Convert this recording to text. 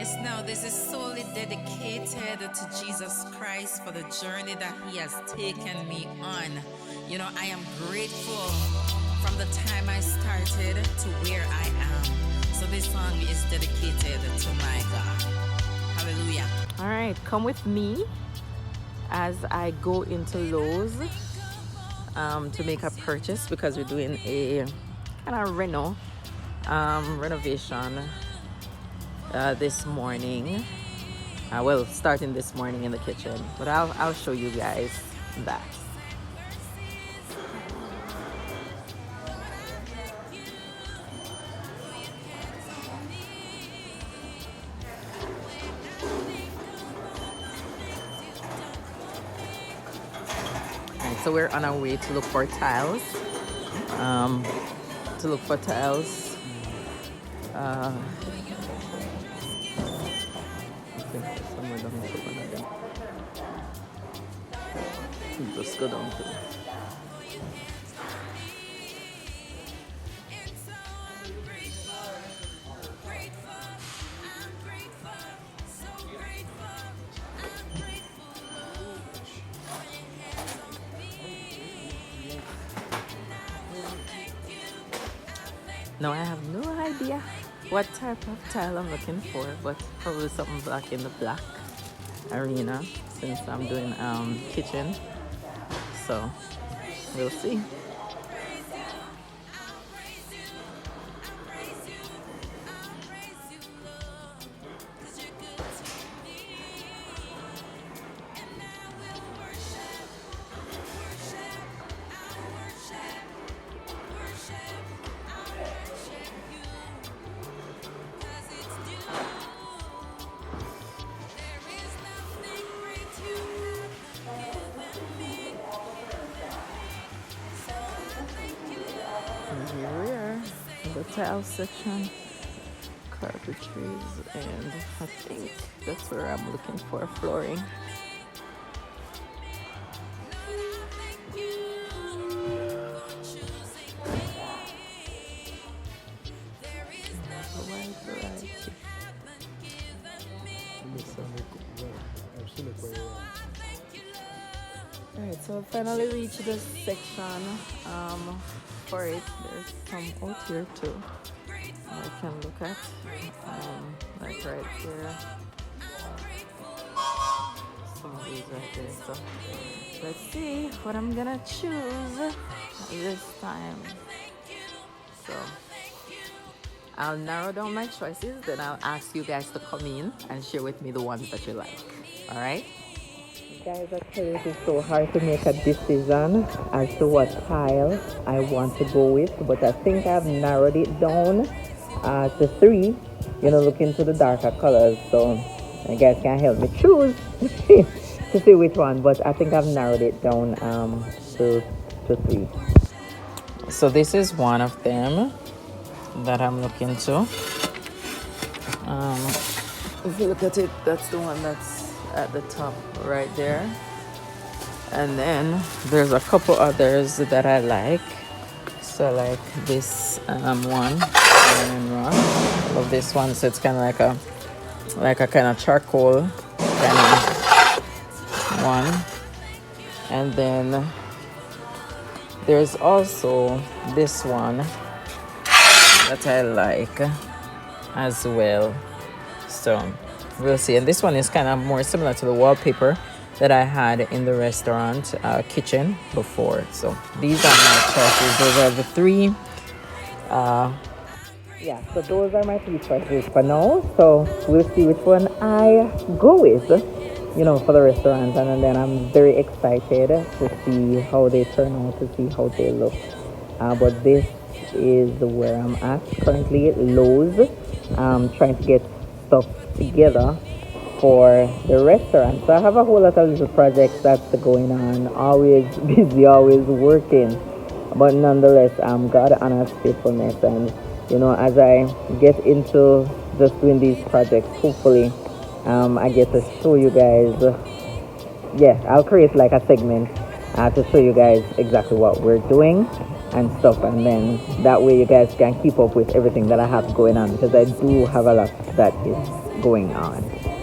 Yes, now this is solely dedicated to Jesus Christ for the journey that He has taken me on. You know, I am grateful from the time I started to where I am. So this song is dedicated to my God. Hallelujah. All right, come with me as I go into Lowe's to make a purchase because we're doing a kind of renovation this morning. Well, starting this morning in the kitchen, but I'll show you guys that. Right, so we're on our way to look for tiles. To look for tiles. I think there's somewhere down here. Just go down to. No, I have no idea what type of tile I'm looking for, but probably something black in the black arena since I'm doing kitchen. So we'll see. Here we are in the tile section, carpentries, and I think that's where I'm looking for flooring. Alright, so I finally reached this section for it. There's some out here too I can look at, like right there. Some of these right there. So let's see what I'm gonna choose this time. So I'll narrow down my choices, then I'll ask you guys to come in and share with me the ones that you like. Alright? Guys, I tell you, it is so hard to make a decision as to what tile I want to go with, but I think I've narrowed it down to 3, look into the darker colors, so you guys can help me choose to see which one, but I think I've narrowed it down to 3. So this is one of them that I'm looking to. If you look at it, that's the one that's at the top right there, and then there's a couple others that I like. So like this one, I love this one. So it's kind of like a kind of charcoal kind of one, and then there's also this one that I like as well. So we'll see. And this one is kind of more similar to the wallpaper that I had in the restaurant kitchen before. So these are my choices. Those are the 3. So those are my 3 choices for now. So we'll see which one I go with, for the restaurant. And then I'm very excited to see how they turn out, to see how they look. But this is where I'm at currently at Lowe's. Trying to get stuff together for the restaurant. So I have a whole lot of little projects that's going on, always busy, always working, but nonetheless God honors faithfulness, and as I get into just doing these projects, hopefully I get to show you guys, I'll create like a segment to show you guys exactly what we're doing and stuff, and then that way you guys can keep up with everything that I have going on, because I do have a lot that is going on.